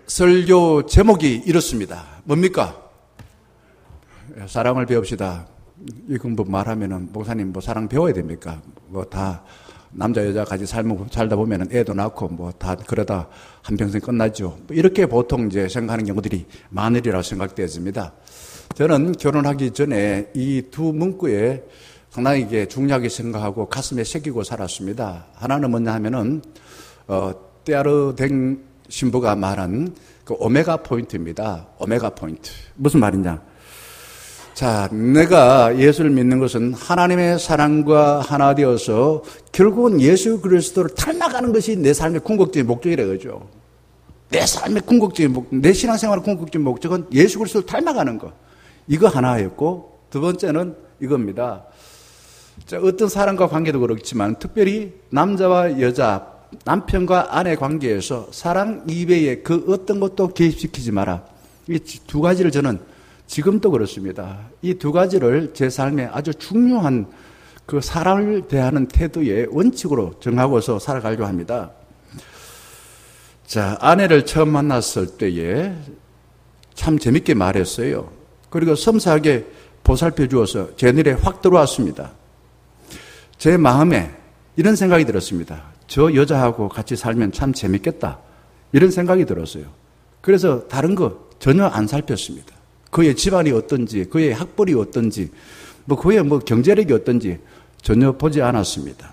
설교 제목이 이렇습니다. 뭡니까? 사랑을 배웁시다. 이건 뭐 말하면은 목사님 뭐 사랑 배워야 됩니까? 뭐 다 남자 여자 같이 살다 보면은 애도 낳고 뭐 다 그러다 한평생 끝나죠. 이렇게 보통 이제 생각하는 경우들이 많으리라고 생각되어집니다. 저는 결혼하기 전에 이 두 문구에 상당히 이게 중요하게 생각하고 가슴에 새기고 살았습니다. 하나는 뭐냐 하면은 떼아르댕 신부가 말한 그 오메가 포인트입니다. 오메가 포인트. 무슨 말이냐? 자, 내가 예수를 믿는 것은 하나님의 사랑과 하나 되어서 결국은 예수 그리스도를 닮아가는 것이 내 삶의 궁극적인 목적이라 그러죠. 내 삶의 궁극적인 내 신앙생활의 궁극적인 목적은 예수 그리스도를 닮아가는 것. 이거 하나였고, 두 번째는 이겁니다. 자, 어떤 사람과 관계도 그렇지만 특별히 남자와 여자, 남편과 아내 관계에서 사랑 이외에 그 어떤 것도 개입시키지 마라. 이 두 가지를 저는 지금도 그렇습니다. 이 두 가지를 제 삶에 아주 중요한 그 사랑을 대하는 태도의 원칙으로 정하고서 살아가려고 합니다. 자, 아내를 처음 만났을 때에 참 재밌게 말했어요. 그리고 섬세하게 보살펴 주어서 제 눈에 확 들어왔습니다. 제 마음에 이런 생각이 들었습니다. 저 여자하고 같이 살면 참 재밌겠다. 이런 생각이 들었어요. 그래서 다른 거 전혀 안 살폈습니다. 그의 집안이 어떤지, 그의 학벌이 어떤지, 그의 경제력이 어떤지 전혀 보지 않았습니다.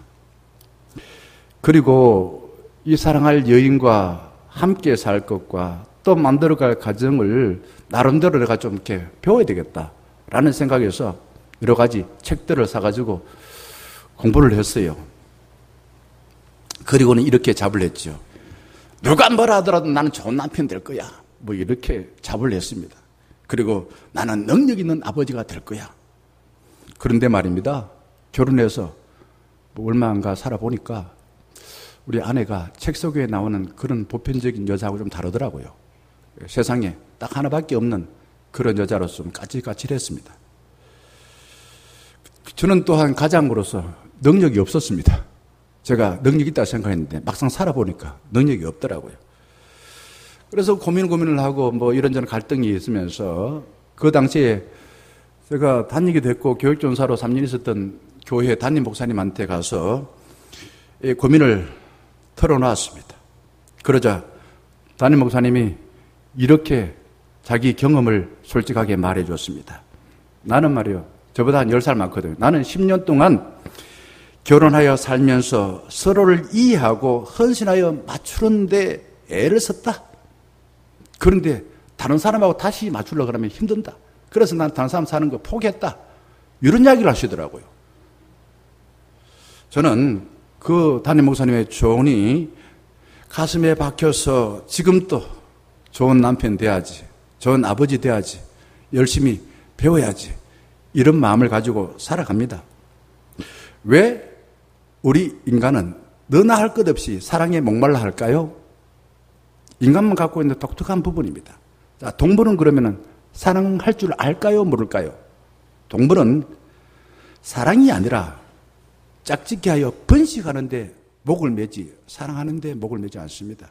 그리고 이 사랑할 여인과 함께 살 것과 또 만들어갈 가정을 나름대로 내가 좀 이렇게 배워야 되겠다라는 생각에서 여러 가지 책들을 사가지고 공부를 했어요. 그리고는 이렇게 잡을 했죠. 누가 뭐라 하더라도 나는 좋은 남편 될 거야. 이렇게 잡을 했습니다. 그리고 나는 능력 있는 아버지가 될 거야. 그런데 말입니다. 결혼해서 얼마 안 가 살아보니까 우리 아내가 책 속에 나오는 그런 보편적인 여자하고 좀 다르더라고요. 세상에 딱 하나밖에 없는 그런 여자로서 좀 까칠까칠했습니다. 저는 또한 가장으로서 능력이 없었습니다. 제가 능력이 있다고 생각했는데 막상 살아보니까 능력이 없더라고요. 그래서 고민을 하고 이런저런 갈등이 있으면서 그 당시에 제가 다니기도 했고 교육전사로 3년 있었던 교회 담임 목사님한테 가서 고민을 털어놨습니다. 그러자 담임 목사님이 이렇게 자기 경험을 솔직하게 말해줬습니다. 나는 말이요, 저보다 한 10살 많거든요. 나는 10년 동안 결혼하여 살면서 서로를 이해하고 헌신하여 맞추는데 애를 썼다. 그런데 다른 사람하고 다시 맞추려고 하면 힘든다. 그래서 난 다른 사람 사는 거 포기했다. 이런 이야기를 하시더라고요. 저는 그 담임 목사님의 조언이 가슴에 박혀서 지금도 좋은 남편 돼야지, 좋은 아버지 돼야지, 열심히 배워야지, 이런 마음을 가지고 살아갑니다. 왜 우리 인간은 너나 할 것 없이 사랑에 목말라 할까요? 인간만 갖고 있는 독특한 부분입니다. 자, 동물은 그러면은 사랑할 줄 알까요? 모를까요? 동물은 사랑이 아니라 짝짓기 하여 번식하는데 목을 매지, 사랑하는데 목을 매지 않습니다.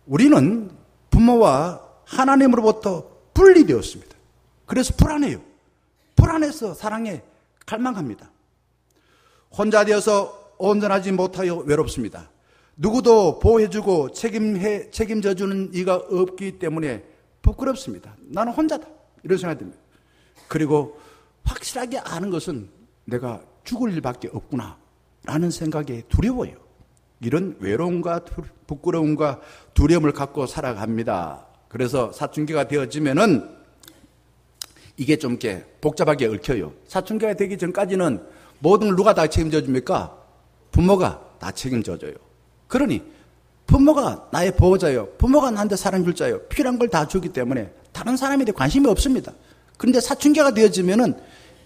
우리는 부모와 하나님으로부터 분리되었습니다. 그래서 불안해요. 불안해서 사랑에 갈망합니다. 혼자 되어서 온전하지 못하여 외롭습니다. 누구도 보호해주고 책임져주는 이가 없기 때문에 부끄럽습니다. 나는 혼자다. 이런 생각이 듭니다. 그리고 확실하게 아는 것은 내가 죽을 일밖에 없구나 라는 생각에 두려워요. 이런 외로움과 부끄러움과 두려움을 갖고 살아갑니다. 그래서 사춘기가 되어지면은 이게 좀 이렇게 복잡하게 얽혀요. 사춘기가 되기 전까지는 모든 걸 누가 다 책임져 줍니까? 부모가 다 책임져 줘요. 그러니 부모가 나의 보호자예요. 부모가 나한테 사랑 줄 자예요. 필요한 걸 다 주기 때문에 다른 사람에 대해 관심이 없습니다. 그런데 사춘기가 되어지면은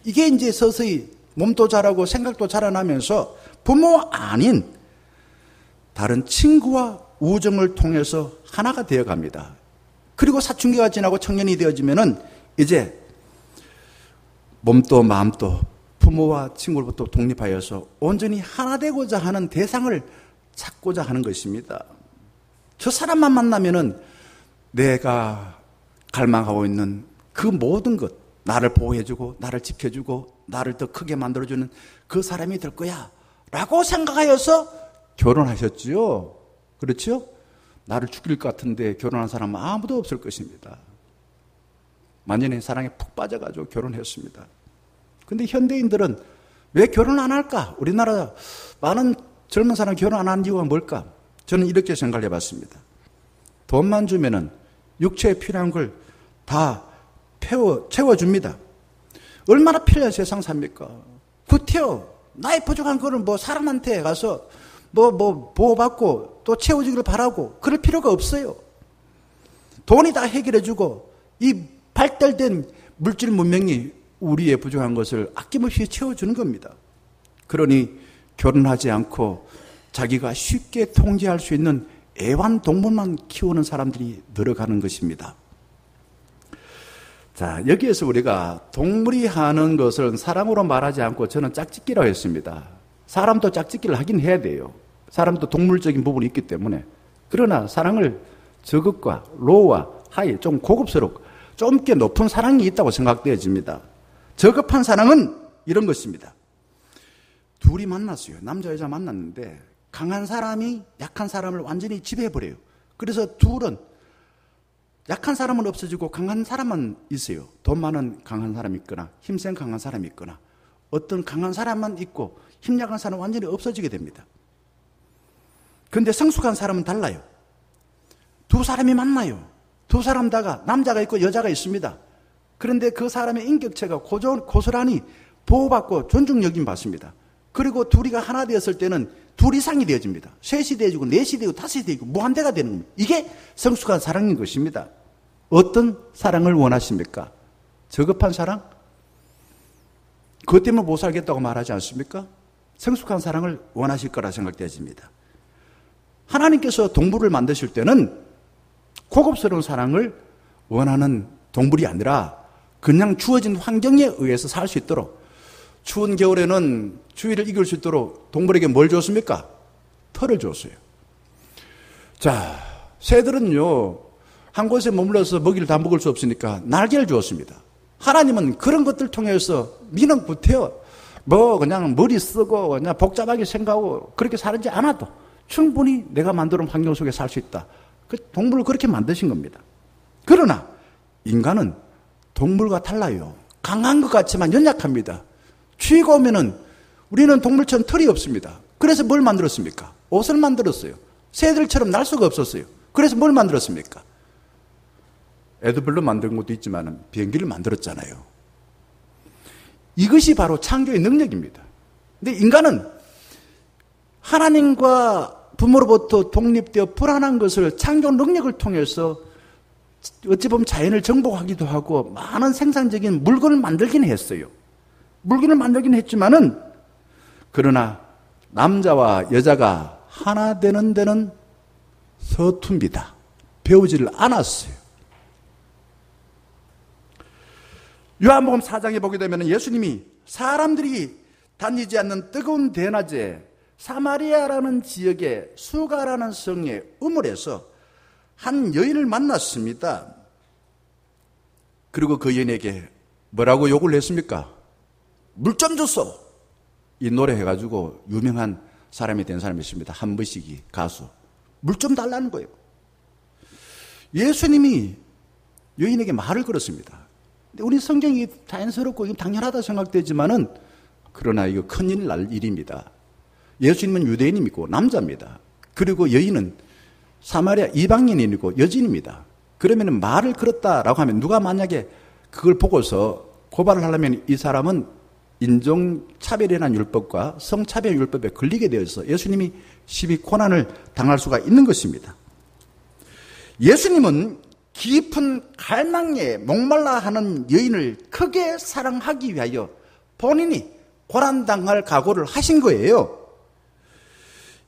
이게 이제 서서히 몸도 자라고 생각도 자라나면서 부모 아닌 다른 친구와 우정을 통해서 하나가 되어 갑니다. 그리고 사춘기가 지나고 청년이 되어지면은 이제 몸도 마음도 부모와 친구로부터 독립하여서 온전히 하나 되고자 하는 대상을 찾고자 하는 것입니다. 저 사람만 만나면은 내가 갈망하고 있는 그 모든 것, 나를 보호해주고 나를 지켜주고 나를 더 크게 만들어주는 그 사람이 될 거야 라고 생각하여서 결혼하셨지요. 그렇죠? 나를 죽일 것 같은데 결혼한 사람은 아무도 없을 것입니다. 만연의 사랑에 푹 빠져가지고 결혼했습니다. 근데 현대인들은 왜 결혼 안 할까? 우리나라 많은 젊은 사람 결혼 안 하는 이유가 뭘까? 저는 이렇게 생각을 해봤습니다. 돈만 주면은 육체에 필요한 걸 다 채워줍니다. 얼마나 편리한 세상 삽니까? 구태여 나의 부족한 거를 뭐 사람한테 가서 뭐 보호받고 또 채워주기를 바라고 그럴 필요가 없어요. 돈이 다 해결해주고 이 발달된 물질 문명이 우리의 부족한 것을 아낌없이 채워주는 겁니다. 그러니 결혼하지 않고 자기가 쉽게 통제할 수 있는 애완동물만 키우는 사람들이 늘어가는 것입니다. 자, 여기에서 우리가 동물이 하는 것을 사람으로 말하지 않고 저는 짝짓기라고 했습니다. 사람도 짝짓기를 하긴 해야 돼요. 사람도 동물적인 부분이 있기 때문에. 그러나 사랑을 저급과 로우와 하이, 좀 고급스럽고 좀 꽤 높은 사랑이 있다고 생각되어집니다. 저급한 사랑은 이런 것입니다. 둘이 만났어요. 남자 여자 만났는데 강한 사람이 약한 사람을 완전히 지배해버려요. 그래서 둘은 약한 사람은 없어지고 강한 사람만 있어요. 돈 많은 강한 사람이 있거나 힘센 강한 사람이 있거나 어떤 강한 사람만 있고 힘 약한 사람은 완전히 없어지게 됩니다. 그런데 성숙한 사람은 달라요. 두 사람이 만나요. 두 사람 다가 남자가 있고 여자가 있습니다. 그런데 그 사람의 인격체가 고스란히 보호받고 존중 여김 받습니다. 그리고 둘이가 하나 되었을 때는 둘 이상이 되어집니다. 셋이 되어지고 넷이 되고 다섯이 되고 무한대가 되는 겁니다. 이게 성숙한 사랑인 것입니다. 어떤 사랑을 원하십니까? 저급한 사랑? 그것 때문에 못 살겠다고 말하지 않습니까? 성숙한 사랑을 원하실 거라 생각되어집니다. 하나님께서 동물을 만드실 때는 고급스러운 사랑을 원하는 동물이 아니라 그냥 주어진 환경에 의해서 살 수 있도록, 추운 겨울에는 추위를 이길 수 있도록 동물에게 뭘 줬습니까? 털을 줬어요. 자, 새들은요, 한 곳에 머물러서 먹이를 다 먹을 수 없으니까 날개를 주었습니다. 하나님은 그런 것들 통해서 니는 구태여 그냥 머리 쓰고 그냥 복잡하게 생각하고 그렇게 살지 않아도 충분히 내가 만들어 놓은 환경 속에 살 수 있다. 그 동물을 그렇게 만드신 겁니다. 그러나 인간은 동물과 달라요. 강한 것 같지만 연약합니다. 추위가 오면은 우리는 동물처럼 털이 없습니다. 그래서 뭘 만들었습니까? 옷을 만들었어요. 새들처럼 날 수가 없었어요. 그래서 뭘 만들었습니까? 에드블로 만든 것도 있지만 비행기를 만들었잖아요. 이것이 바로 창조의 능력입니다. 근데 인간은 하나님과 부모로부터 독립되어 불안한 것을 창조 능력을 통해서 어찌 보면 자연을 정복하기도 하고 많은 생산적인 물건을 만들긴 했어요. 물건을 만들긴 했지만은 그러나 남자와 여자가 하나 되는 데는 서툽니다. 배우지를 않았어요. 요한복음 4장에 보게 되면 예수님이 사람들이 다니지 않는 뜨거운 대낮에 사마리아라는 지역의 수가라는 성의 우물에서 한 여인을 만났습니다. 그리고 그 여인에게 뭐라고 욕을 했습니까? 물 좀 줬어. 이 노래 해가지고 유명한 사람이 된 사람이 있습니다. 한무식이 가수. 물 좀 달라는 거예요. 예수님이 여인에게 말을 걸었습니다. 근데 우리 성경이 자연스럽고 당연하다 생각되지만은 그러나 이거 큰일 날 일입니다. 예수님은 유대인이고 남자입니다. 그리고 여인은 사마리아 이방인이고 여진입니다. 그러면 말을 걸었다라고 하면 누가 만약에 그걸 보고서 고발을 하려면 이 사람은 인종차별이라는 율법과 성차별 율법에 걸리게 되어서 예수님이 시비 고난을 당할 수가 있는 것입니다. 예수님은 깊은 갈망에 목말라 하는 여인을 크게 사랑하기 위하여 본인이 고난당할 각오를 하신 거예요.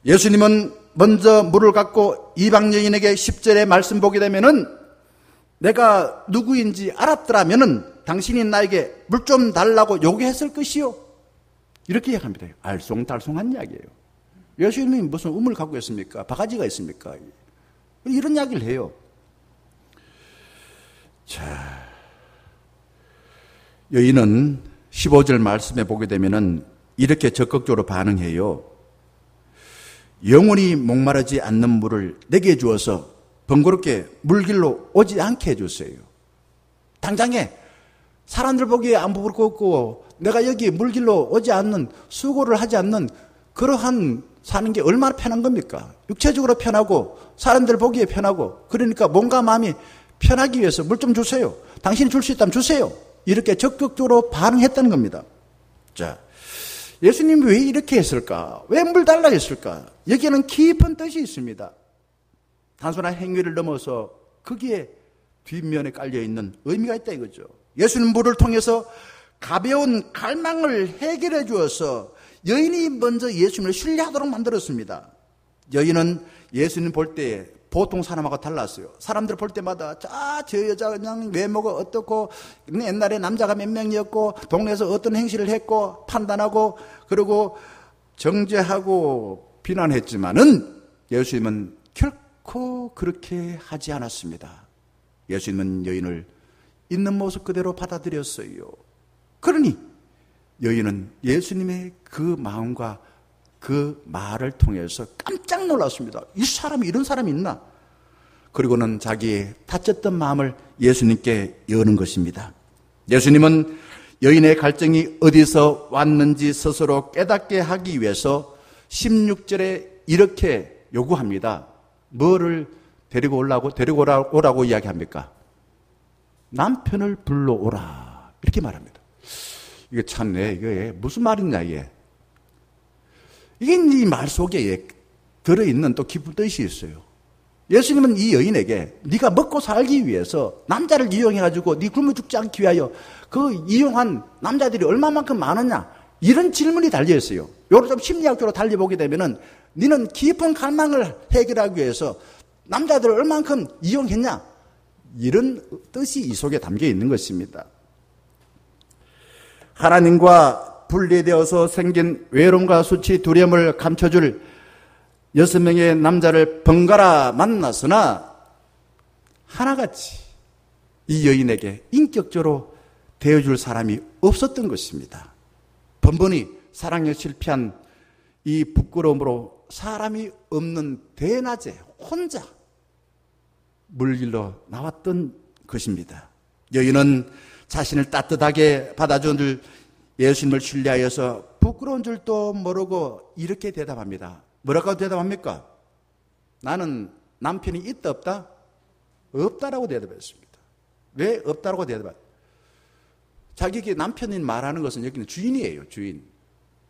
예수님은 먼저 물을 갖고 이방 여인에게 10절의 말씀 보게 되면은 내가 누구인지 알았더라면은 당신이 나에게 물 좀 달라고 요구했을 것이요. 이렇게 이야기합니다. 알쏭달쏭한 이야기예요. 예수님이 무슨 우물 갖고 있습니까? 바가지가 있습니까? 이런 이야기를 해요. 자, 여인은 15절 말씀에 보게 되면은 이렇게 적극적으로 반응해요. 영원히 목마르지 않는 물을 내게 주어서 번거롭게 물길로 오지 않게 해주세요. 당장에 사람들 보기에 안 부끄럽고 내가 여기 물길로 오지 않는, 수고를 하지 않는 그러한 사는 게 얼마나 편한 겁니까? 육체적으로 편하고 사람들 보기에 편하고, 그러니까 몸과 마음이 편하기 위해서 물 좀 주세요. 당신이 줄 수 있다면 주세요. 이렇게 적극적으로 반응했다는 겁니다. 자, 예수님이 왜 이렇게 했을까? 왜 물 달라 했을까? 여기에는 깊은 뜻이 있습니다. 단순한 행위를 넘어서 거기에 뒷면에 깔려있는 의미가 있다 이거죠. 예수님 물을 통해서 가벼운 갈망을 해결해 주어서 여인이 먼저 예수님을 신뢰하도록 만들었습니다. 여인은 예수님 볼 때 보통 사람하고 달랐어요. 사람들 볼 때마다 저 여자 그냥 외모가 어떻고, 옛날에 남자가 몇 명이었고, 동네에서 어떤 행실을 했고 판단하고, 그리고 정죄하고 비난했지만은 예수님은 결코 그렇게 하지 않았습니다. 예수님은 여인을 있는 모습 그대로 받아들였어요. 그러니 여인은 예수님의 그 마음과 그 말을 통해서 깜짝 놀랐습니다. 이 사람이 이런 사람이 있나? 그리고는 자기의 다쳤던 마음을 예수님께 여는 것입니다. 예수님은 여인의 갈증이 어디서 왔는지 스스로 깨닫게 하기 위해서 16절에 이렇게 요구합니다. 뭐를 데리고 오라고 이야기합니까? 남편을 불러오라. 이렇게 말합니다. 이게 참네. 이게 무슨 말이냐, 이게. 이게 이 말 속에 들어있는 또 깊은 뜻이 있어요. 예수님은 이 여인에게 네가 먹고 살기 위해서 남자를 이용해가지고 네 굶어 죽지 않기 위하여 그 이용한 남자들이 얼마만큼 많으냐, 이런 질문이 달려있어요. 요걸 좀 심리학적으로 달려보게 되면은 너는 깊은 갈망을 해결하기 위해서 남자들을 얼마만큼 이용했냐, 이런 뜻이 이 속에 담겨 있는 것입니다. 하나님과 분리되어서 생긴 외로움과 수치, 두려움을 감춰줄 6명의 남자를 번갈아 만났으나 하나같이 이 여인에게 인격적으로 대해줄 사람이 없었던 것입니다. 번번이 사랑에 실패한 이 부끄러움으로 사람이 없는 대낮에 혼자 물길로 나왔던 것입니다. 여인은 자신을 따뜻하게 받아줄 예수님을 신뢰하여서 부끄러운 줄도 모르고 이렇게 대답합니다. 뭐라고 대답합니까? 나는 남편이 있다 없다? 없다라고 대답했습니다. 왜 없다라고 대답합니까? 자기에게 남편이 말하는 것은 여기는 주인이에요. 주인.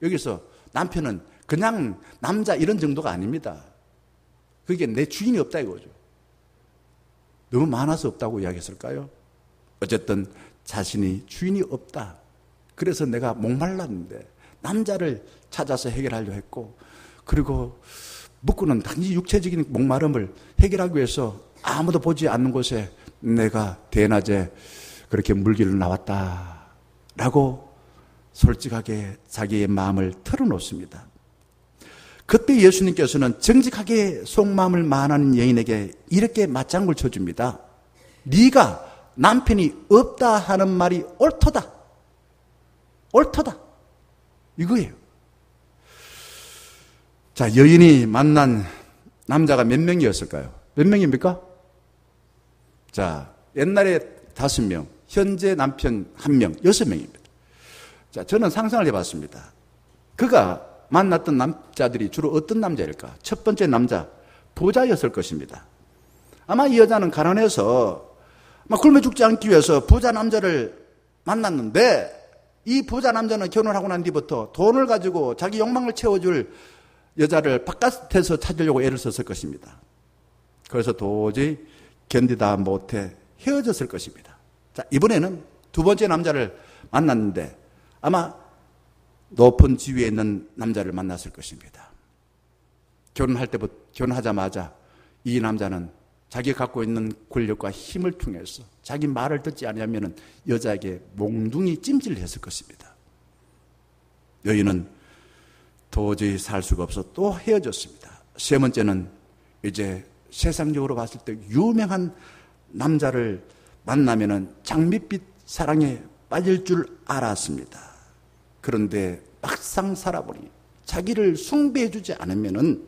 여기서 남편은 그냥 남자 이런 정도가 아닙니다. 그게 내 주인이 없다 이거죠. 너무 많아서 없다고 이야기했을까요? 어쨌든 자신이 주인이 없다. 그래서 내가 목말랐는데 남자를 찾아서 해결하려 했고, 그리고 묵고는 단지 육체적인 목마름을 해결하기 위해서 아무도 보지 않는 곳에 내가 대낮에 그렇게 물길로 나왔다라고 솔직하게 자기의 마음을 털어놓습니다. 그때 예수님께서는 정직하게 속마음을 말하는 여인에게 이렇게 맞장구를 쳐줍니다. 네가 남편이 없다 하는 말이 옳도다. 옳도다. 이거예요. 자, 여인이 만난 남자가 몇 명이었을까요? 몇 명입니까? 자, 옛날에 5명, 현재 남편 1명, 6명입니다. 자, 저는 상상을 해봤습니다. 그가 만났던 남자들이 주로 어떤 남자일까? 첫 번째 남자, 부자였을 것입니다. 아마 이 여자는 가난해서 굶어 죽지 않기 위해서 부자 남자를 만났는데, 이 부자 남자는 결혼하고 난 뒤부터 돈을 가지고 자기 욕망을 채워줄 여자를 바깥에서 찾으려고 애를 썼을 것입니다. 그래서 도저히 견디다 못해 헤어졌을 것입니다. 자, 이번에는 두 번째 남자를 만났는데 아마 높은 지위에 있는 남자를 만났을 것입니다. 결혼하자마자 이 남자는 자기가 갖고 있는 권력과 힘을 통해서 자기 말을 듣지 않으면 여자에게 몽둥이 찜질을 했을 것입니다. 여인은 도저히 살 수가 없어 또 헤어졌습니다. 세 번째는 이제 세상적으로 봤을 때 유명한 남자를 만나면은 장밋빛 사랑에 빠질 줄 알았습니다. 그런데 막상 살아보니 자기를 숭배해주지 않으면은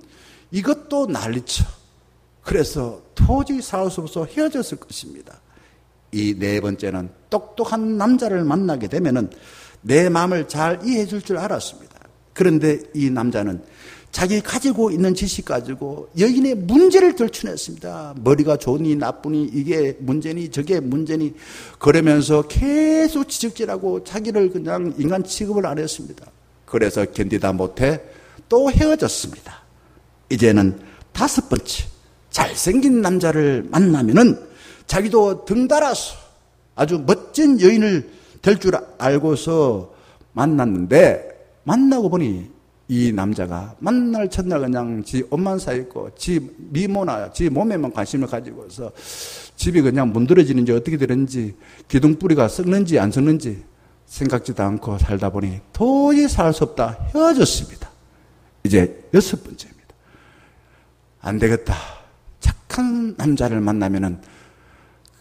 이것도 난리쳐. 그래서 도저히 살 수 없어 헤어졌을 것입니다. 이 네 번째는 똑똑한 남자를 만나게 되면은 내 마음을 잘 이해해 줄 줄 알았습니다. 그런데 이 남자는 자기 가지고 있는 지식 가지고 여인의 문제를 들춰냈습니다. 머리가 좋으니 나쁘니 이게 문제니 저게 문제니 그러면서 계속 지적질하고 자기를 그냥 인간 취급을 안 했습니다. 그래서 견디다 못해 또 헤어졌습니다. 이제는 다섯 번째, 잘생긴 남자를 만나면은 자기도 등달아서 아주 멋진 여인을 될 줄 알고서 만났는데, 만나고 보니 이 남자가 만날 첫날 그냥 지 옷만 사입고 지 미모나 지 몸에만 관심을 가지고서 집이 그냥 문드러지는지 어떻게 되는지 기둥뿌리가 썩는지 안 썩는지 생각지도 않고 살다 보니 도저히 살 수 없다 헤어졌습니다. 이제 여섯 번째입니다. 안 되겠다. 착한 남자를 만나면은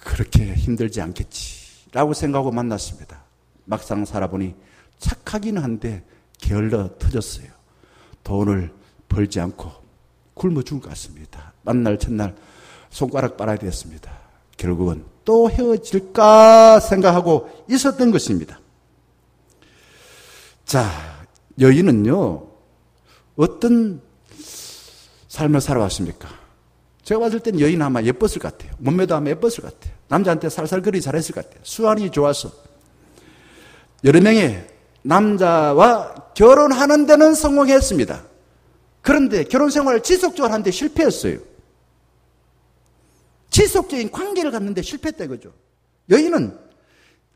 그렇게 힘들지 않겠지라고 생각하고 만났습니다. 막상 살아보니 착하기는 한데 게을러 터졌어요. 돈을 벌지 않고 굶어 죽을 것 같습니다. 만날 첫날 손가락 빨아야 됐습니다. 결국은 또 헤어질까 생각하고 있었던 것입니다. 자, 여인은요, 어떤 삶을 살아왔습니까? 제가 봤을 땐 여인은 아마 예뻤을 것 같아요. 몸매도 아마 예뻤을 것 같아요. 남자한테 살살거리 잘했을 것 같아요. 수완이 좋아서. 여러 명의 남자와 결혼하는 데는 성공했습니다. 그런데 결혼 생활을 지속적으로 하는데 실패했어요. 지속적인 관계를 갖는데 실패했다 이거죠. 여인은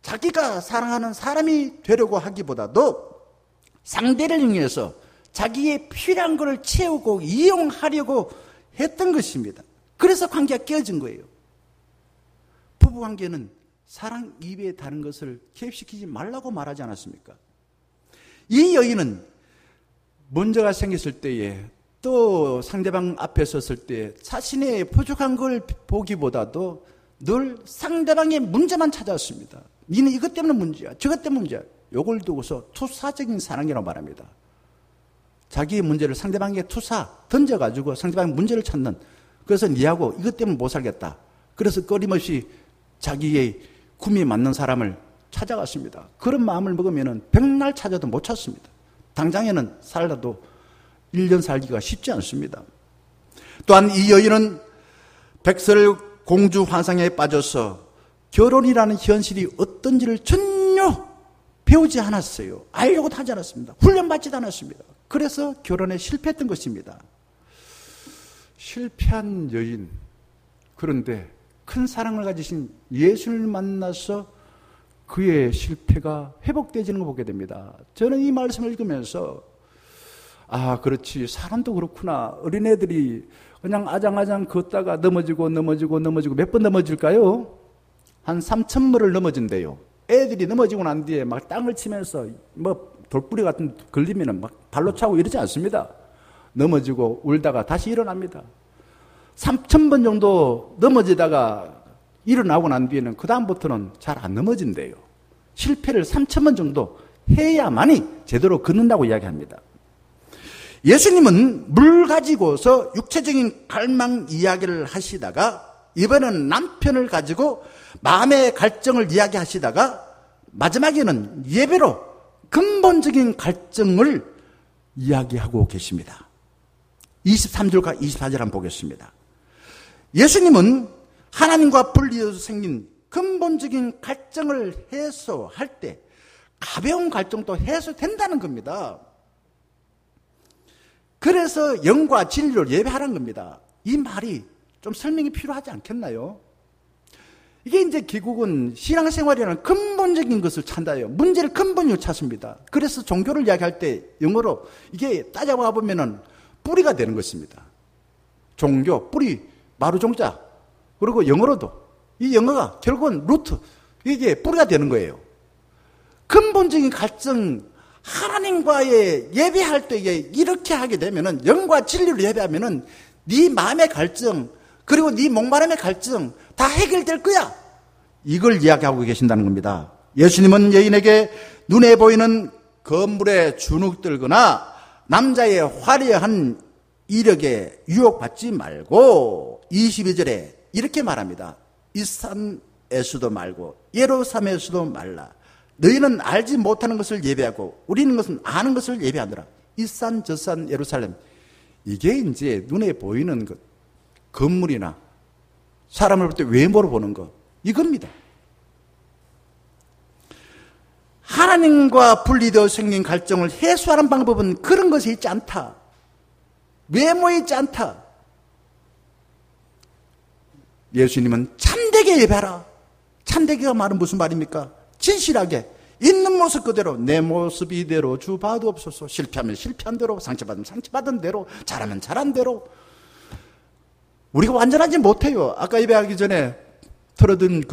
자기가 사랑하는 사람이 되려고 하기보다도 상대를 이용해서 자기의 필요한 것을 채우고 이용하려고 했던 것입니다. 그래서 관계가 깨어진 거예요. 부부관계는 사랑 이외에 다른 것을 개입시키지 말라고 말하지 않았습니까? 이 여인은 문제가 생겼을 때에 또 상대방 앞에 섰을 때 자신의 부족한 걸 보기보다도 늘 상대방의 문제만 찾아왔습니다. 니는 이것 때문에 문제야, 저것 때문에 문제야. 요걸 두고서 투사적인 사랑이라고 말합니다. 자기의 문제를 상대방에게 던져가지고 상대방의 문제를 찾는, 그래서 니하고 이것 때문에 못 살겠다. 그래서 끊임없이 자기의 구미에 맞는 사람을 찾아갔습니다. 그런 마음을 먹으면 백날 찾아도 못 찾습니다. 당장에는 살아도 1년 살기가 쉽지 않습니다. 또한 이 여인은 백설 공주 환상에 빠져서 결혼이라는 현실이 어떤지를 전혀 배우지 않았어요. 알려고도 하지 않았습니다. 훈련받지도 않았습니다. 그래서 결혼에 실패했던 것입니다. 실패한 여인, 그런데 큰 사랑을 가지신 예수를 만나서 그의 실패가 회복되지는 걸 보게 됩니다. 저는 이 말씀을 읽으면서 아, 그렇지, 사람도 그렇구나. 어린애들이 그냥 아장아장 걷다가 넘어지고 몇 번 넘어질까요? 한 3,000번을 넘어진대요. 애들이 넘어지고 난 뒤에 막 땅을 치면서 뭐 돌뿌리 같은 걸리면은 막 발로 차고 이러지 않습니다. 넘어지고 울다가 다시 일어납니다. 3,000번 정도 넘어지다가 일어나고 난 뒤에는 그 다음부터는 잘 안 넘어진대요. 실패를 3,000번 정도 해야만이 제대로 걷는다고 이야기합니다. 예수님은 물 가지고서 육체적인 갈망 이야기를 하시다가 이번에는 남편을 가지고 마음의 갈증을 이야기하시다가 마지막에는 예배로 근본적인 갈증을 이야기하고 계십니다. 23절과 24절 한번 보겠습니다. 예수님은 하나님과 분리해서 생긴 근본적인 갈증을 해소할 때 가벼운 갈증도 해소된다는 겁니다. 그래서 영과 진리로 예배하라는 겁니다. 이 말이 좀 설명이 필요하지 않겠나요? 이게 이제 결국은 신앙생활이라는 근본적인 것을 찾아요. 문제를 근본으로 찾습니다. 그래서 종교를 이야기할 때 영어로 이게 따져봐 보면은 뿌리가 되는 것입니다. 종교, 뿌리, 마루종자. 그리고 영어로도 이 영어가 결국은 루트, 이게 뿌리가 되는 거예요. 근본적인 갈증, 하나님과의 예배할 때에 이렇게 하게 되면은 영과 진리로 예배하면은 네 마음의 갈증, 그리고 네 목마름의 갈증 다 해결될 거야. 이걸 이야기하고 계신다는 겁니다. 예수님은 여인에게 눈에 보이는 건물에 주눅들거나 남자의 화려한 이력에 유혹받지 말고 22절에 이렇게 말합니다. 이 산에서도 말고 예루살렘에서도 말라. 너희는 알지 못하는 것을 예배하고 우리는 것은 아는 것을 예배하느라. 이 산 저 산 예루살렘, 이게 이제 눈에 보이는 것, 건물이나 사람을 볼 때 외모로 보는 것, 이겁니다. 하나님과 분리되어 생긴 갈증을 해소하는 방법은 그런 것이 있지 않다. 외모에 있지 않다. 예수님은 참되게 예배하라. 참되게가 말은 무슨 말입니까? 진실하게 있는 모습 그대로, 내 모습 이대로 주 봐두옵소서. 실패하면 실패한 대로, 상처받으면 상처받은 대로, 잘하면 잘한 대로. 우리가 완전하지 못해요. 아까 예배하기 전에 틀어둔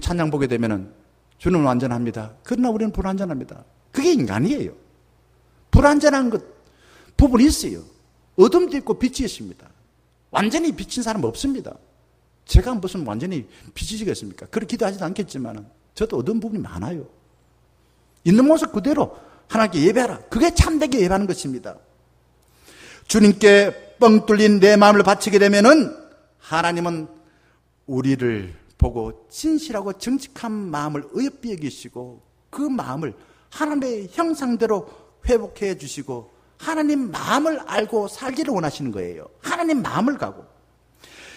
찬양 보게 되면은 주는 완전합니다. 그러나 우리는 불완전합니다. 그게 인간이에요. 불완전한 것 부분이 있어요. 어둠도 있고 빛이 있습니다. 완전히 비친 사람 없습니다. 제가 무슨 완전히 빛이시겠습니까? 그렇게 기도하지도 않겠지만 저도 어두운 부분이 많아요. 있는 모습 그대로 하나님께 예배하라. 그게 참되게 예배하는 것입니다. 주님께 뻥 뚫린 내 마음을 바치게 되면은 하나님은 우리를 보고 진실하고 정직한 마음을 어여삐 여기시고 그 마음을 하나님의 형상대로 회복해 주시고 하나님 마음을 알고 살기를 원하시는 거예요. 하나님 마음을 가고.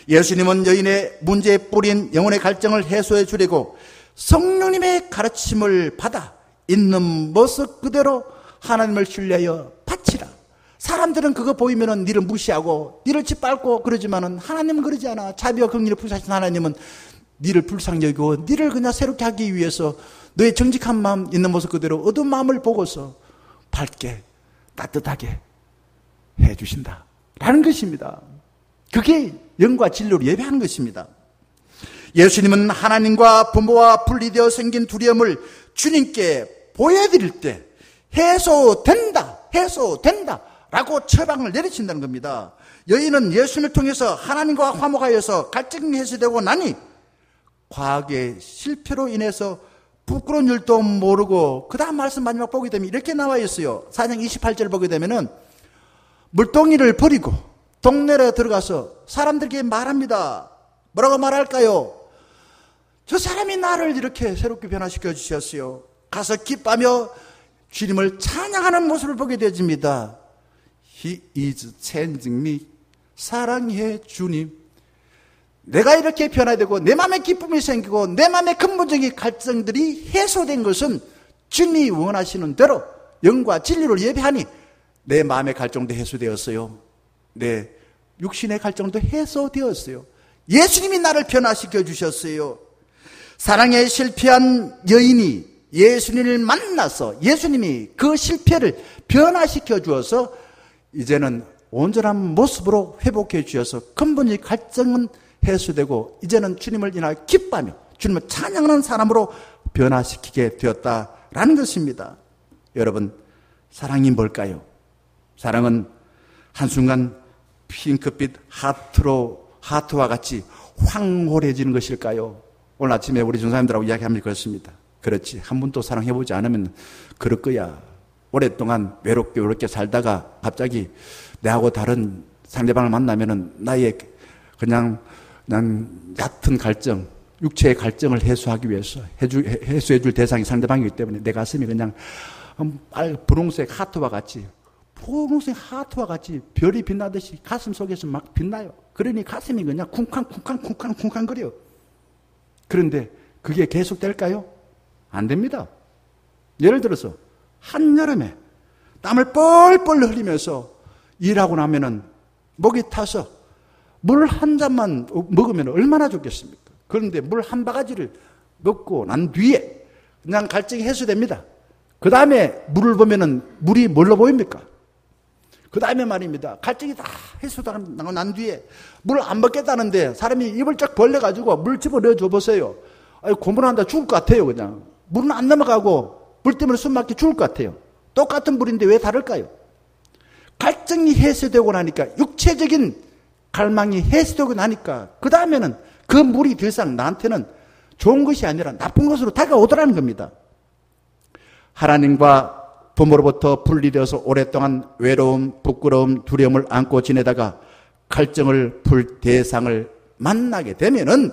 예수님은 여인의 문제에 뿌린 영혼의 갈증을 해소해 주려고 성령님의 가르침을 받아 있는 모습 그대로 하나님을 신뢰하여 바치라. 사람들은 그거 보이면은 니를 무시하고 니를 짓밟고 그러지만은 하나님은 그러지 않아. 자비와 긍휼을 부사하신 하나님은 니를 불쌍히 여기고 니를 그냥 새롭게 하기 위해서 너의 정직한 마음 있는 모습 그대로 어두운 마음을 보고서 밝게 따뜻하게 해주신다 라는 것입니다. 그게 영과 진리로 예배하는 것입니다. 예수님은 하나님과 부모와 분리되어 생긴 두려움을 주님께 보여드릴 때 해소된다 라고 처방을 내리신다는 겁니다. 여인은 예수님을 통해서 하나님과 화목하여서 갈증이 해소되고 나니 과학의 실패로 인해서 부끄러운 일도 모르고 그 다음 말씀 마지막 보게 되면 이렇게 나와 있어요. 4장 28절 보게 되면은 물동이를 버리고 동네로 들어가서 사람들에게 말합니다. 뭐라고 말할까요? 저 사람이 나를 이렇게 새롭게 변화시켜 주셨어요. 가서 기뻐하며 주님을 찬양하는 모습을 보게 되집니다. He is changing me. 사랑해 주님. 내가 이렇게 변화되고 내 마음에 기쁨이 생기고 내 마음의 근본적인 갈증들이 해소된 것은 주님이 원하시는 대로 영과 진리로 예배하니 내 마음의 갈증도 해소되었어요. 내 육신의 갈증도 해소되었어요. 예수님이 나를 변화시켜 주셨어요. 사랑에 실패한 여인이 예수님을 만나서 예수님이 그 실패를 변화시켜 주어서 이제는 온전한 모습으로 회복해 주셔서 근본적인 갈증은 해소되고 이제는 주님을 인하여 기뻐하며 주님을 찬양하는 사람으로 변화시키게 되었다라는 것입니다. 여러분, 사랑이 뭘까요? 사랑은 한순간 핑크빛 하트와 같이 황홀해지는 것일까요? 오늘 아침에 우리 전사님들하고 이야기하면 그렇습니다. 그렇지, 한 번도 사랑해보지 않으면 그럴 거야. 오랫동안 외롭게 살다가 갑자기 내하고 다른 상대방을 만나면은 나의 그냥 난 얕은 갈증, 육체의 갈증을 해소하기 위해서 해소해 줄 대상이 상대방이기 때문에 내 가슴이 그냥 분홍색 하트와 같이 별이 빛나듯이 가슴 속에서 막 빛나요. 그러니 가슴이 그냥 쿵쾅 거려요. 그런데 그게 계속될까요? 안 됩니다. 예를 들어서 한여름에 땀을 뻘뻘 흘리면서 일하고 나면은 목이 타서 물 한 잔만 먹으면 얼마나 좋겠습니까? 그런데 물 한 바가지를 먹고 난 뒤에 그냥 갈증이 해소됩니다. 그 다음에 물을 보면은 물이 뭘로 보입니까? 그 다음에 말입니다. 갈증이 다 해소되고 난 뒤에 물 안 먹겠다는데 사람이 입을 쫙 벌려가지고 물 집어넣어 줘보세요. 고문한다 죽을 것 같아요. 그냥 물은 안 넘어가고 물 때문에 숨 막히 죽을 것 같아요. 똑같은 물인데 왜 다를까요? 갈증이 해소되고 나니까 육체적인 갈망이 해소되고 나니까 그 다음에는 그 물이 더 이상 나한테는 좋은 것이 아니라 나쁜 것으로 다가오더라는 겁니다. 하나님과 부모로부터 분리되어서 오랫동안 외로움, 부끄러움, 두려움을 안고 지내다가 갈증을 풀 대상을 만나게 되면은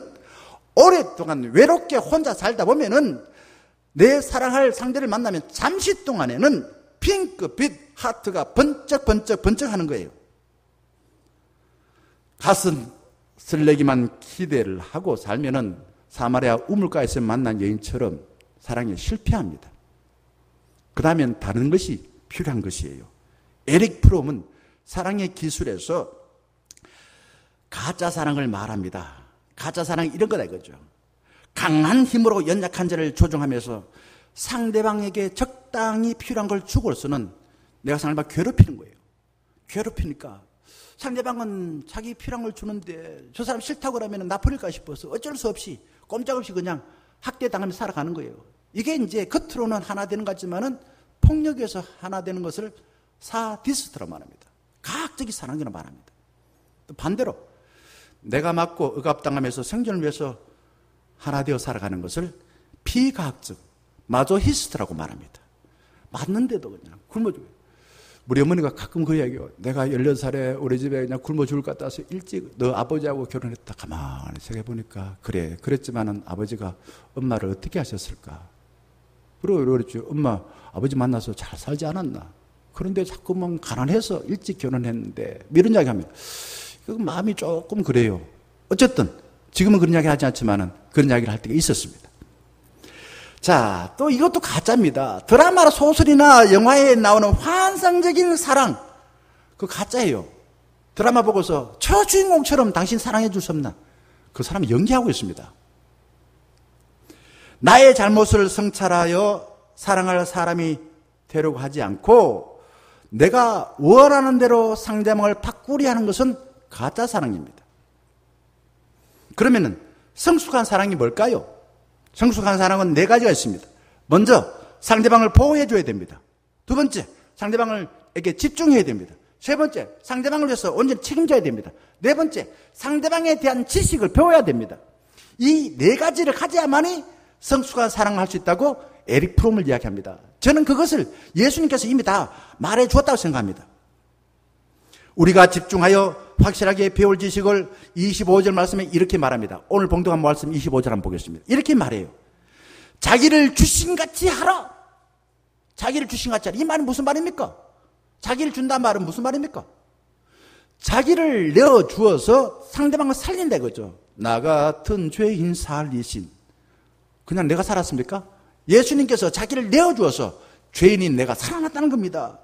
오랫동안 외롭게 혼자 살다 보면은 내 사랑할 상대를 만나면 잠시 동안에는 핑크빛 하트가 번쩍 하는 거예요. 가슴 설레기만 기대를 하고 살면은 사마리아 우물가에서 만난 여인처럼 사랑에 실패합니다. 그 다음엔 다른 것이 필요한 것이에요. 에릭 프롬은 사랑의 기술에서 가짜 사랑을 말합니다. 가짜 사랑 이런 거다 이거죠. 강한 힘으로 연약한 자를 조종하면서 상대방에게 적당히 필요한 걸 주고서는 내가 상대방 괴롭히는 거예요. 괴롭히니까 상대방은 자기 필요한 걸 주는데 저 사람 싫다고 그러면 나 버릴까 싶어서 어쩔 수 없이 꼼짝없이 그냥 학대당하면서 살아가는 거예요. 이게 이제 겉으로는 하나 되는 것 같지만은 폭력에서 하나 되는 것을 사디스트라고 말합니다. 과학적인 사랑이라고 말합니다. 또 반대로 내가 맞고 억압당하면서 생존을 위해서 하나 되어 살아가는 것을 비과학적 마조히스트라고 말합니다. 맞는데도 그냥 굶어줘요. 우리 어머니가 가끔 그 이야기해요. 내가 16살에 우리 집에 그냥 굶어 죽을 것 같아서 일찍 너 아버지하고 결혼했다. 가만히 생각해보니까 그래. 그랬지만은 아버지가 엄마를 어떻게 하셨을까? 그랬죠. 엄마 아버지 만나서 잘 살지 않았나? 그런데 자꾸만 가난해서 일찍 결혼했는데 이런 이야기 하면 마음이 조금 그래요. 어쨌든 지금은 그런 이야기 하지 않지만은 그런 이야기를 할 때가 있었습니다. 자, 또 이것도 가짜입니다. 드라마나 소설이나 영화에 나오는 환상적인 사랑, 그거 가짜예요. 드라마 보고서 저 주인공처럼 당신 사랑해 줄 수 없나? 그 사람이 연기하고 있습니다. 나의 잘못을 성찰하여 사랑할 사람이 되려고 하지 않고 내가 원하는 대로 상대방을 바꾸려 하는 것은 가짜 사랑입니다. 그러면은 성숙한 사랑이 뭘까요? 성숙한 사랑은 4가지가 있습니다. 먼저 상대방을 보호해 줘야 됩니다. 두 번째, 상대방에게 집중해야 됩니다. 세 번째, 상대방을 위해서 온전히 책임져야 됩니다. 네 번째, 상대방에 대한 지식을 배워야 됩니다. 이 4가지를 가져야만이 성숙한 사랑을 할 수 있다고 에릭 프롬을 이야기합니다. 저는 그것을 예수님께서 이미 다 말해 주었다고 생각합니다. 우리가 집중하여 확실하게 배울 지식을 25절 말씀에 이렇게 말합니다. 오늘 봉독한 말씀 25절 한번 보겠습니다. 이렇게 말해요. 자기를 주신같이 하라. 자기를 주신같이 하라. 이 말은 무슨 말입니까? 자기를 준다는 말은 무슨 말입니까? 자기를 내어주어서 상대방을 살린다 이거죠. 나 같은 죄인 살리신. 그냥 내가 살았습니까? 예수님께서 자기를 내어주어서 죄인인 내가 살아났다는 겁니다.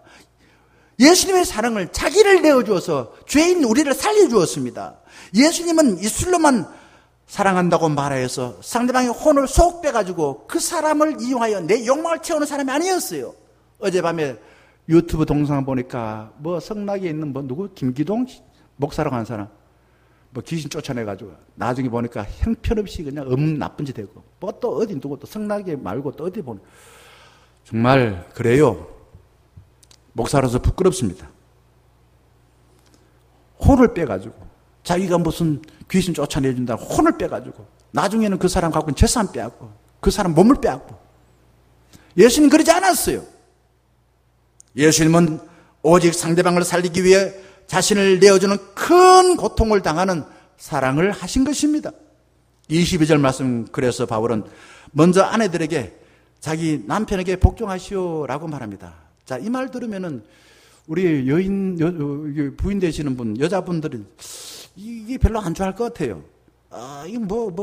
예수님의 사랑을 자기를 내어주어서 죄인 우리를 살려주었습니다. 예수님은 이술로만 사랑한다고 말하여서 상대방의 혼을 쏙 빼가지고 그 사람을 이용하여 내 욕망을 채우는 사람이 아니었어요. 어젯밤에 유튜브 동영상 보니까 뭐 성락에 있는 누구 김기동 목사라고 하는 사람 귀신 쫓아내가지고 나중에 보니까 형편없이 그냥 나쁜 짓 되고 뭐 또 어디 누구 또 성락에 말고 또 어디 보니 정말 그래요. 목사로서 부끄럽습니다. 혼을 빼가지고 자기가 무슨 귀신 쫓아내준다 혼을 빼가지고 나중에는 그 사람 갖고 있는 재산 빼앗고 그 사람 몸을 빼앗고 예수님 그러지 않았어요. 예수님은 오직 상대방을 살리기 위해 자신을 내어주는 큰 고통을 당하는 사랑을 하신 것입니다. 22절 말씀 그래서 바울은 먼저 아내들에게 자기 남편에게 복종하시오라고 말합니다. 자, 이 말 들으면은 우리 부인 되시는 분, 여자분들은 이게 별로 안 좋아할 것 같아요. 아, 이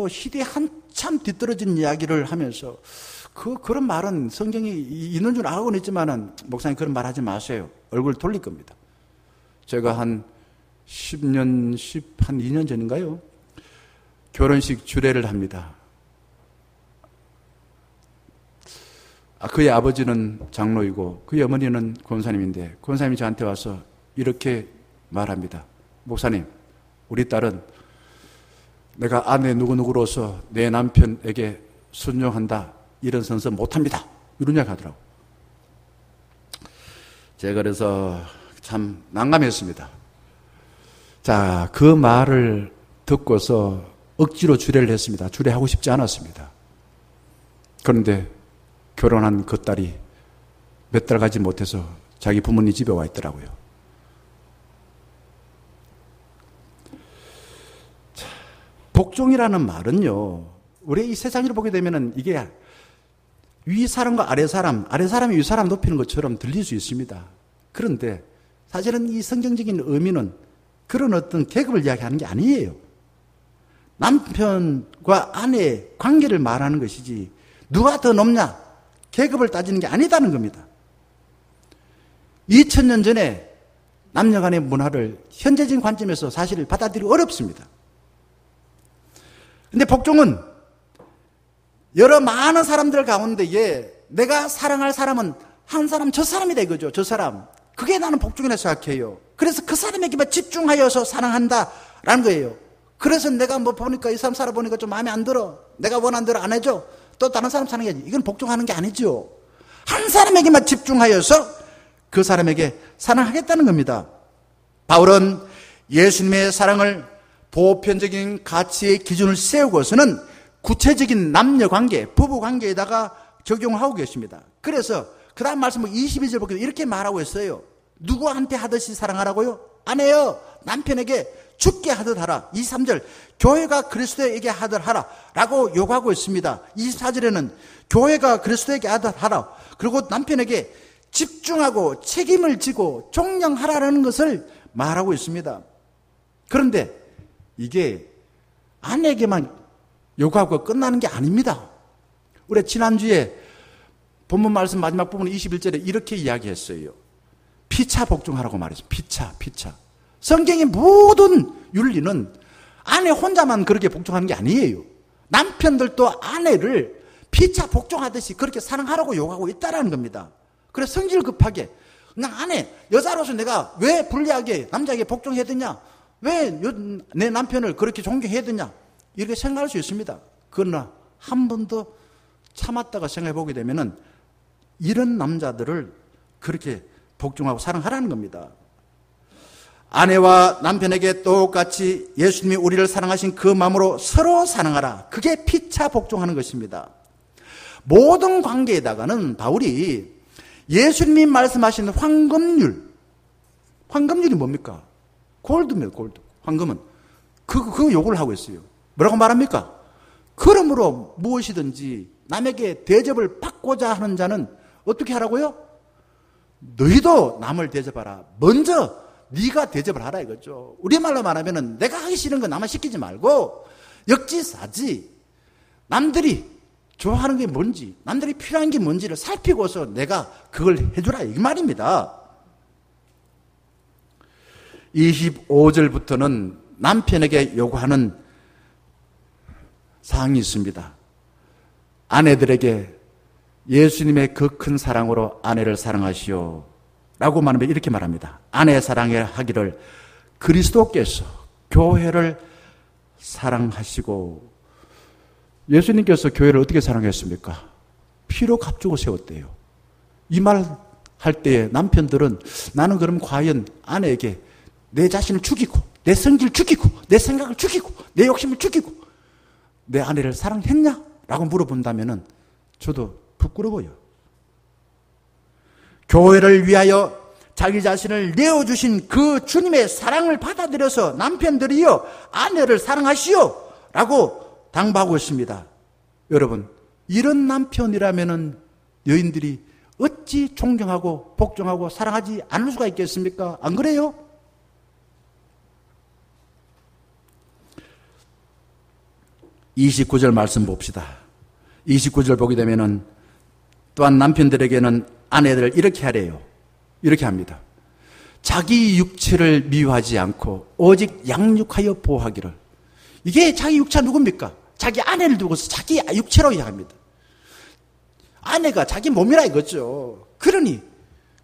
시대에 한참 뒤떨어진 이야기를 하면서 그런 말은 성경이 있는 줄 알고는 있지만은 목사님 그런 말 하지 마세요. 얼굴 돌릴 겁니다. 제가 한 2년 전인가요? 결혼식 주례를 합니다. 그의 아버지는 장로이고 그의 어머니는 권사님인데 권사님이 저한테 와서 이렇게 말합니다. 목사님, 우리 딸은 내가 아내 누구누구로서 내 남편에게 순종한다 이런 선서 못합니다. 이런 이야기 하더라고. 제가 그래서 참 난감했습니다. 자, 그 말을 듣고서 억지로 주례를 했습니다. 주례하고 싶지 않았습니다. 그런데 결혼한 그 딸이 몇 달 가지 못해서 자기 부모님 집에 와 있더라고요. 자, 복종이라는 말은요, 우리 이 세상으로 보게 되면은 이게 위 사람과 아래 사람이 위 사람 높이는 것처럼 들릴 수 있습니다. 그런데 사실은 이 성경적인 의미는 그런 어떤 계급을 이야기하는 게 아니에요. 남편과 아내의 관계를 말하는 것이지 누가 더 높냐 계급을 따지는 게 아니다는 겁니다. 2000년 전에 남녀 간의 문화를 현재적인 관점에서 사실 받아들이기 어렵습니다. 근데 복종은 여러 많은 사람들 가운데에 내가 사랑할 사람은 한 사람 저 사람이다 이거죠. 저 사람. 그게 나는 복종이라 생각해요. 그래서 그 사람에게만 집중하여서 사랑한다라는 거예요. 그래서 내가 뭐 보니까 이 사람 살아보니까 좀 마음에 안 들어. 내가 원하는 대로 안 해줘. 또 다른 사람 사는 게 이건 복종하는 게 아니죠. 한 사람에게만 집중하여서 그 사람에게 사랑하겠다는 겁니다. 바울은 예수님의 사랑을 보편적인 가치의 기준을 세우고서는 구체적인 남녀관계, 부부관계에다가 적용하고 계십니다. 그래서 그 다음 말씀 22절 보기도 이렇게 말하고 있어요. 누구한테 하듯이 사랑하라고요? 아내여 남편에게 죽게 하듯 하라. 23절 교회가 그리스도에게 하듯 하라 라고 요구하고 있습니다. 24절에는 교회가 그리스도에게 하듯 하라. 그리고 남편에게 집중하고 책임을 지고 종령하라는 것을 말하고 있습니다. 그런데 이게 아내에게만 요구하고 끝나는 게 아닙니다. 우리 지난주에 본문 말씀 마지막 부분 21절에 이렇게 이야기했어요. 피차 복종하라고 말했어요. 피차. 성경의 모든 윤리는 아내 혼자만 그렇게 복종하는 게 아니에요. 남편들도 아내를 피차 복종하듯이 그렇게 사랑하라고 요구하고 있다는 겁니다. 그래서 성질 급하게 그냥 아내, 여자로서 내가 왜 불리하게 남자에게 복종해야 되냐? 왜 내 남편을 그렇게 존경해야 되냐? 이렇게 생각할 수 있습니다. 그러나 한 번 더 참았다가 생각해 보게 되면은 이런 남자들을 그렇게 복종하고 사랑하라는 겁니다. 아내와 남편에게 똑같이 예수님이 우리를 사랑하신 그 마음으로 서로 사랑하라. 그게 피차 복종하는 것입니다. 모든 관계에다가는 바울이 예수님이 말씀하신 황금률이 뭡니까? 골드입니다, 골드. 황금은. 그거 요구를 하고 있어요. 뭐라고 말합니까? 그러므로 무엇이든지 남에게 대접을 받고자 하는 자는 어떻게 하라고요? 너희도 남을 대접하라. 먼저 네가 대접을 하라 이거죠. 우리말로 말하면은 내가 하기 싫은 거 남을 시키지 말고 역지사지. 남들이 좋아하는 게 뭔지, 남들이 필요한 게 뭔지를 살피고서 내가 그걸 해주라 이 말입니다. 25절부터는 남편에게 요구하는 사항이 있습니다. 아내들에게 예수님의 그 큰 사랑으로 아내를 사랑하시오 라고 말하면 이렇게 말합니다. 아내 사랑을 하기를 그리스도께서 교회를 사랑하시고, 예수님께서 교회를 어떻게 사랑했습니까? 피로 값주고 세웠대요. 이 말 할 때에 남편들은 나는 그럼 과연 아내에게 내 자신을 죽이고 내 성질을 죽이고 내 생각을 죽이고 내 욕심을 죽이고 내 아내를 사랑했냐? 라고 물어본다면 저도 부끄러워요. 교회를 위하여 자기 자신을 내어주신 그 주님의 사랑을 받아들여서 남편들이여 아내를 사랑하시오 라고 당부하고 있습니다. 여러분, 이런 남편이라면 여인들이 어찌 존경하고 복종하고 사랑하지 않을 수가 있겠습니까? 안 그래요? (29절) 말씀 봅시다. 29절 보게 되면은 또한 남편들에게는 아내들 이렇게 하래요. 이렇게 합니다. 자기 육체를 미워하지 않고 오직 양육하여 보호하기를. 이게 자기 육체가 누굽니까? 자기 아내를 두고서 자기 육체로 이야기합니다. 아내가 자기 몸이라 이거죠. 그러니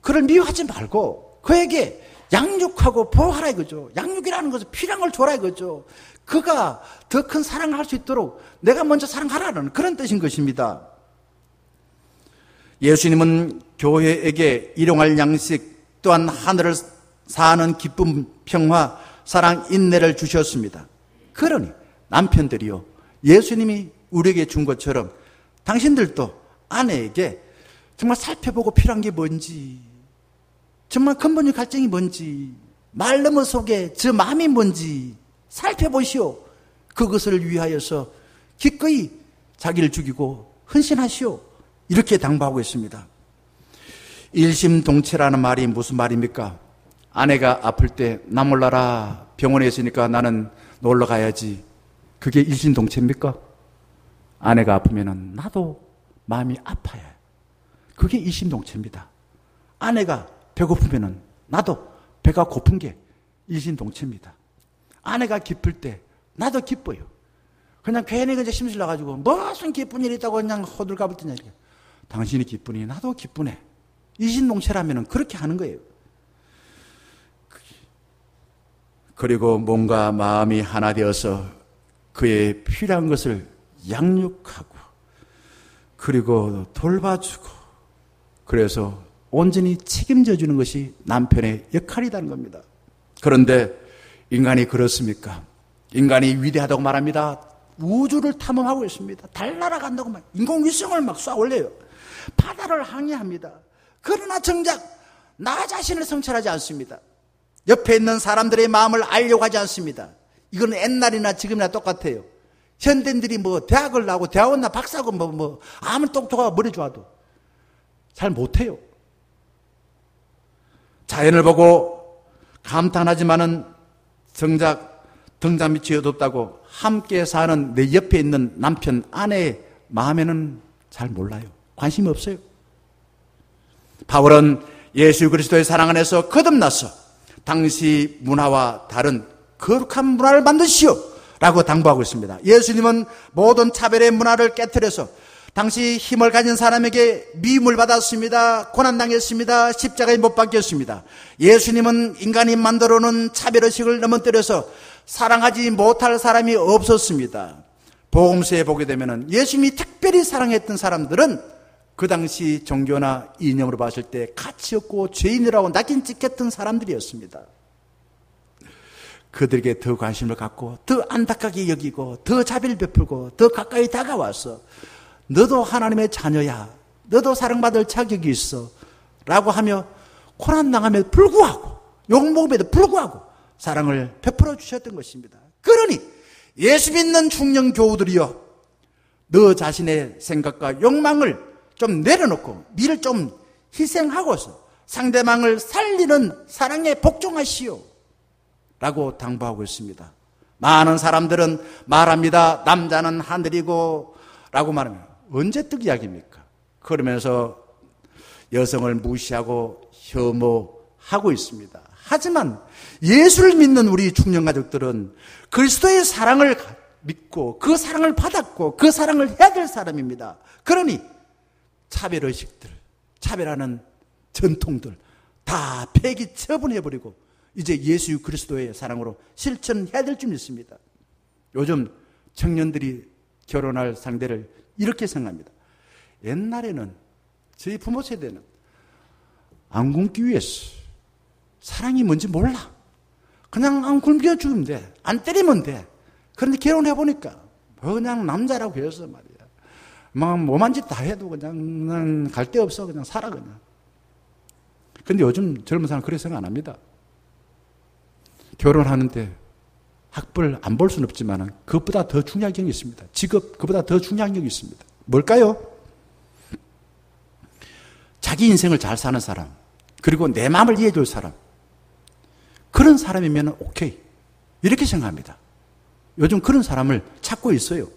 그를 미워하지 말고 그에게 양육하고 보호하라 이거죠. 양육이라는 것은 필요한 걸 줘라 이거죠. 그가 더 큰 사랑을 할 수 있도록 내가 먼저 사랑하라는 그런 뜻인 것입니다. 예수님은 교회에게 일용할 양식 또한 하늘을 사는 기쁨, 평화, 사랑 인내를 주셨습니다. 그러니 남편들이요, 예수님이 우리에게 준 것처럼 당신들도 아내에게 정말 살펴보고 필요한 게 뭔지, 정말 근본적 갈증이 뭔지, 말넘어 속에 저 마음이 뭔지 살펴보시오. 그것을 위하여서 기꺼이 자기를 죽이고 헌신하시오. 이렇게 당부하고 있습니다. 일심동체라는 말이 무슨 말입니까? 아내가 아플 때 나 몰라라, 병원에 있으니까 나는 놀러 가야지. 그게 일심동체입니까? 아내가 아프면 나도 마음이 아파요. 그게 일심동체입니다. 아내가 배고프면 나도 배가 고픈 게 일심동체입니다. 아내가 기쁠 때 나도 기뻐요. 그냥 괜히 그냥 심술 나가지고 무슨 기쁜 일이 있다고 그냥 호들갑을 뜨냐. 당신이 기쁘니 나도 기쁘네. 일심동체라면 그렇게 하는 거예요. 그리고 몸과 마음이 하나 되어서 그의 필요한 것을 양육하고 그리고 돌봐주고 그래서 온전히 책임져 주는 것이 남편의 역할이라는 겁니다. 그런데 인간이 그렇습니까? 인간이 위대하다고 말합니다. 우주를 탐험하고 있습니다. 달 날아간다고 막 인공위성을 막 쏴 올려요. 바다를 항해합니다. 그러나 정작 나 자신을 성찰하지 않습니다. 옆에 있는 사람들의 마음을 알려고 하지 않습니다. 이건 옛날이나 지금이나 똑같아요. 현대인들이 뭐 대학을 나고 대학원 나 박사고 뭐 아무리 똑똑하고 머리 좋아도 잘 못해요. 자연을 보고 감탄하지만은 정작 등잔 밑이 어둡다고 함께 사는 내 옆에 있는 남편, 아내의 마음에는 잘 몰라요. 관심이 없어요. 바울은 예수 그리스도의 사랑 안에서 거듭나서 당시 문화와 다른 거룩한 문화를 만드시오 라고 당부하고 있습니다. 예수님은 모든 차별의 문화를 깨트려서 당시 힘을 가진 사람에게 미움을 받았습니다. 고난당했습니다. 십자가에 못 박혔습니다. 예수님은 인간이 만들어 놓은 차별의식을 넘어뜨려서 사랑하지 못할 사람이 없었습니다. 복음서에 보게 되면 예수님이 특별히 사랑했던 사람들은 그 당시 종교나 이념으로 봤을 때 가치 없고 죄인이라고 낙인 찍혔던 사람들이었습니다. 그들에게 더 관심을 갖고 더 안타깝게 여기고 더 자비를 베풀고 더 가까이 다가와서 너도 하나님의 자녀야, 너도 사랑받을 자격이 있어 라고 하며 고난당함에도 불구하고 욕먹음에도 불구하고 사랑을 베풀어 주셨던 것입니다. 그러니 예수 믿는 중년 교우들이여, 너 자신의 생각과 욕망을 좀 내려놓고 니를 좀 희생하고서 상대방을 살리는 사랑에 복종하시오 라고 당부하고 있습니다. 많은 사람들은 말합니다. 남자는 하늘이고 라고 말하면 언제 뜬 이야기입니까? 그러면서 여성을 무시하고 혐오하고 있습니다. 하지만 예수를 믿는 우리 중년가족들은 그리스도의 사랑을 믿고 그 사랑을 받았고 그 사랑을 해야 될 사람입니다. 그러니 차별의식들, 차별하는 전통들 다 폐기 처분해버리고 이제 예수 그리스도의 사랑으로 실천해야 될 줄 믿습니다. 요즘 청년들이 결혼할 상대를 이렇게 생각합니다. 옛날에는 저희 부모 세대는 안 굶기 위해서 사랑이 뭔지 몰라. 그냥 안 굶겨 주면 돼. 안 때리면 돼. 그런데 결혼해보니까 그냥 남자라고 해서 말이야. 막 뭐만 짓 다 해도 그냥 갈 데 없어. 그냥 살아 그냥. 근데 요즘 젊은 사람은 그렇게 생각 안 합니다. 결혼하는데 학벌 안 볼 수는 없지만 그것보다 더 중요한 게 있습니다. 직업, 그것보다 더 중요한 게 있습니다. 뭘까요? 자기 인생을 잘 사는 사람, 그리고 내 마음을 이해해 줄 사람, 그런 사람이면 오케이 이렇게 생각합니다. 요즘 그런 사람을 찾고 있어요.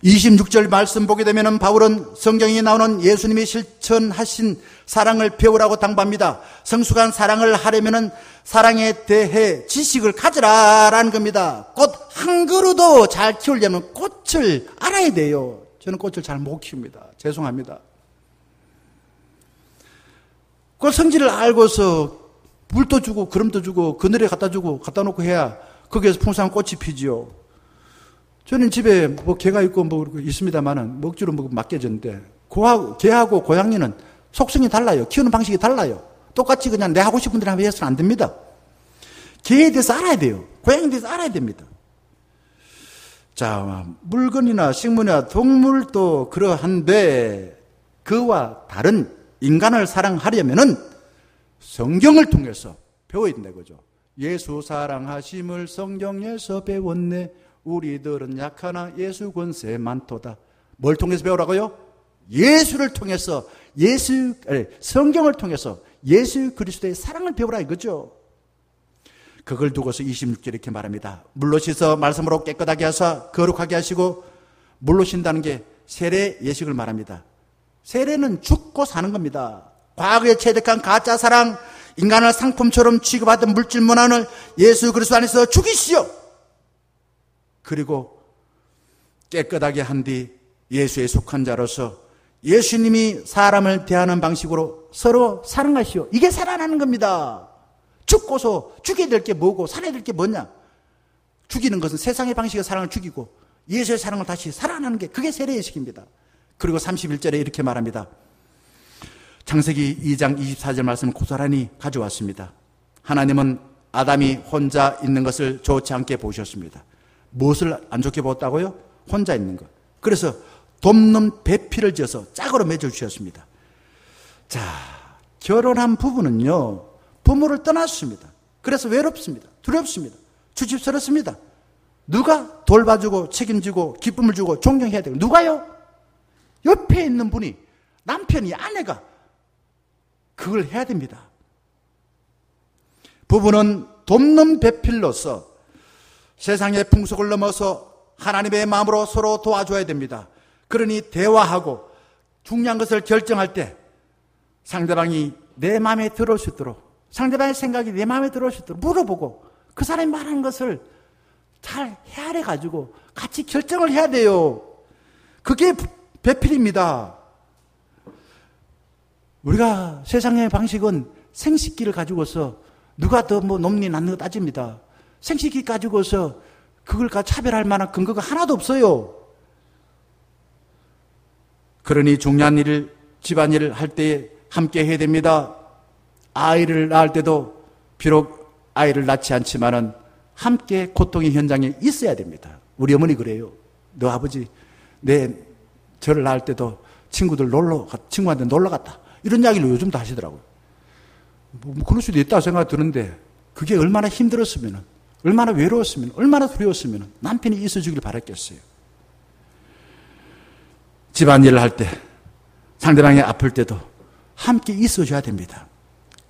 26절 말씀 보게 되면 바울은 성경에 나오는 예수님이 실천하신 사랑을 배우라고 당부합니다. 성숙한 사랑을 하려면 사랑에 대해 지식을 가져라라는 겁니다. 꽃 한 그루도 잘 키우려면 꽃을 알아야 돼요. 저는 꽃을 잘 못 키웁니다. 죄송합니다. 꽃 성질을 알고서 물도 주고 기름도 주고 그늘에 갖다 주고 갖다 놓고 해야 거기에서 풍성한 꽃이 피지요. 저는 집에 뭐 개가 있고 뭐 있습니다만은 먹주로 뭐 맡겨졌는데 개하고 고양이는 속성이 달라요. 키우는 방식이 달라요. 똑같이 그냥 내 하고 싶은 대로 해서는 안 됩니다. 개에 대해서 알아야 돼요. 고양이에 대해서 알아야 됩니다. 자, 물건이나 식물이나 동물도 그러한데 그와 다른 인간을 사랑하려면은 성경을 통해서 배워야 된다 이거죠. 예수 사랑하심을 성경에서 배웠네. 우리들은 약하나 예수 권세 많도다. 뭘 통해서 배우라고요? 예수를 통해서 성경을 통해서 예수 그리스도의 사랑을 배우라 이거죠. 그걸 두고서 26절 이렇게 말합니다. 물로 씻어 말씀으로 깨끗하게 하사 거룩하게 하시고, 물로 쉰다는 게 세례 예식을 말합니다. 세례는 죽고 사는 겁니다. 과거에 체득한 가짜 사랑, 인간을 상품처럼 취급하던 물질 문화를 예수 그리스도 안에서 죽이시오. 그리고 깨끗하게 한 뒤 예수에 속한 자로서 예수님이 사람을 대하는 방식으로 서로 사랑하시오. 이게 살아나는 겁니다. 죽고서 죽여야 될 게 뭐고 살아야 될 게 뭐냐? 죽이는 것은 세상의 방식의 사랑을 죽이고 예수의 사랑을 다시 살아나는 게 그게 세례의식입니다. 그리고 31절에 이렇게 말합니다. 창세기 2장 24절 말씀을 고스란히 가져왔습니다. 하나님은 아담이 혼자 있는 것을 좋지 않게 보셨습니다. 무엇을 안 좋게 보았다고요? 혼자 있는 것. 그래서 돕는 배필을 지어서 짝으로 맺어주셨습니다. 자, 결혼한 부부는요, 부모를 떠났습니다. 그래서 외롭습니다. 두렵습니다. 주집스럽습니다. 누가 돌봐주고 책임지고 기쁨을 주고 존경해야 되고, 누가요? 옆에 있는 분이, 남편이, 아내가 그걸 해야 됩니다. 부부는 돕는 배필로서 세상의 풍속을 넘어서 하나님의 마음으로 서로 도와줘야 됩니다. 그러니 대화하고 중요한 것을 결정할 때 상대방이 내 마음에 들어올 수 있도록, 상대방의 생각이 내 마음에 들어올 수 있도록 물어보고 그 사람이 말하는 것을 잘 헤아려가지고 같이 결정을 해야 돼요. 그게 배필입니다. 우리가 세상의 방식은 생식기를 가지고서 누가 더 뭐 높니 낮는 거 따집니다. 생식기 가지고서 그걸 차별할 만한 근거가 하나도 없어요. 그러니 중요한 일을, 집안일을 할 때 함께 해야 됩니다. 아이를 낳을 때도 비록 아이를 낳지 않지만은 함께 고통의 현장에 있어야 됩니다. 우리 어머니 그래요. 너 아버지 저를 낳을 때도 친구한테 놀러 갔다. 이런 이야기를 요즘도 하시더라고요. 뭐 그럴 수도 있다고 생각이 드는데, 그게 얼마나 힘들었으면, 얼마나 외로웠으면, 얼마나 두려웠으면 남편이 있어주길 바랐겠어요. 집안일을 할 때, 상대방이 아플 때도 함께 있어줘야 됩니다.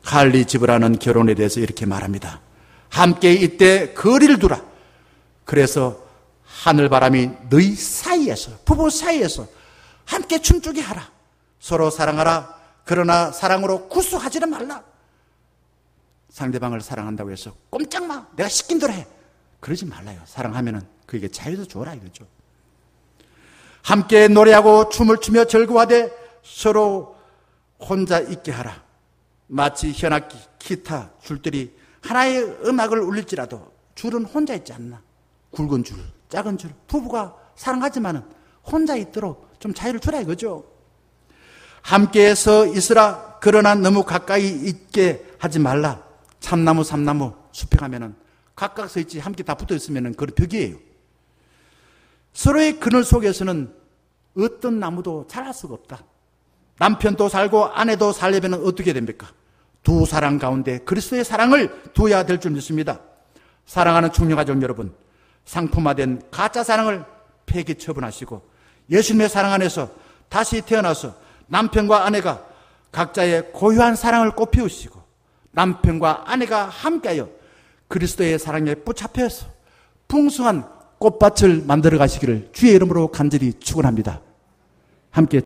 할리 지브라는 결혼에 대해서 이렇게 말합니다. 함께 이때 거리를 두라. 그래서 하늘바람이 너희 사이에서, 부부 사이에서 함께 춤추게 하라. 서로 사랑하라. 그러나 사랑으로 구수하지는 말라. 상대방을 사랑한다고 해서 꼼짝마, 내가 시킨 대로 해, 그러지 말라요. 사랑하면은 그에게 자유도 줘라 이거죠. 함께 노래하고 춤을 추며 즐거워하되 서로 혼자 있게 하라. 마치 현악기, 기타 줄들이 하나의 음악을 울릴지라도 줄은 혼자 있지 않나. 굵은 줄, 작은 줄, 부부가 사랑하지만은 혼자 있도록 좀 자유를 주라 이거죠. 함께 서 있으라. 그러나 너무 가까이 있게 하지 말라. 참나무 숲에 가면은 각각 서 있지 함께 다 붙어 있으면은 그건 벽이에요. 서로의 그늘 속에서는 어떤 나무도 자랄 수가 없다. 남편도 살고 아내도 살려면 어떻게 됩니까? 두 사랑 가운데 그리스도의 사랑을 두어야 될 줄 믿습니다. 사랑하는 충녀가족 여러분, 상품화된 가짜 사랑을 폐기 처분하시고 예수님의 사랑 안에서 다시 태어나서 남편과 아내가 각자의 고유한 사랑을 꽃피우시고 남편과 아내가 함께하여 그리스도의 사랑에 붙잡혀서 풍성한 꽃밭을 만들어 가시기를 주의 이름으로 간절히 축원합니다. 함께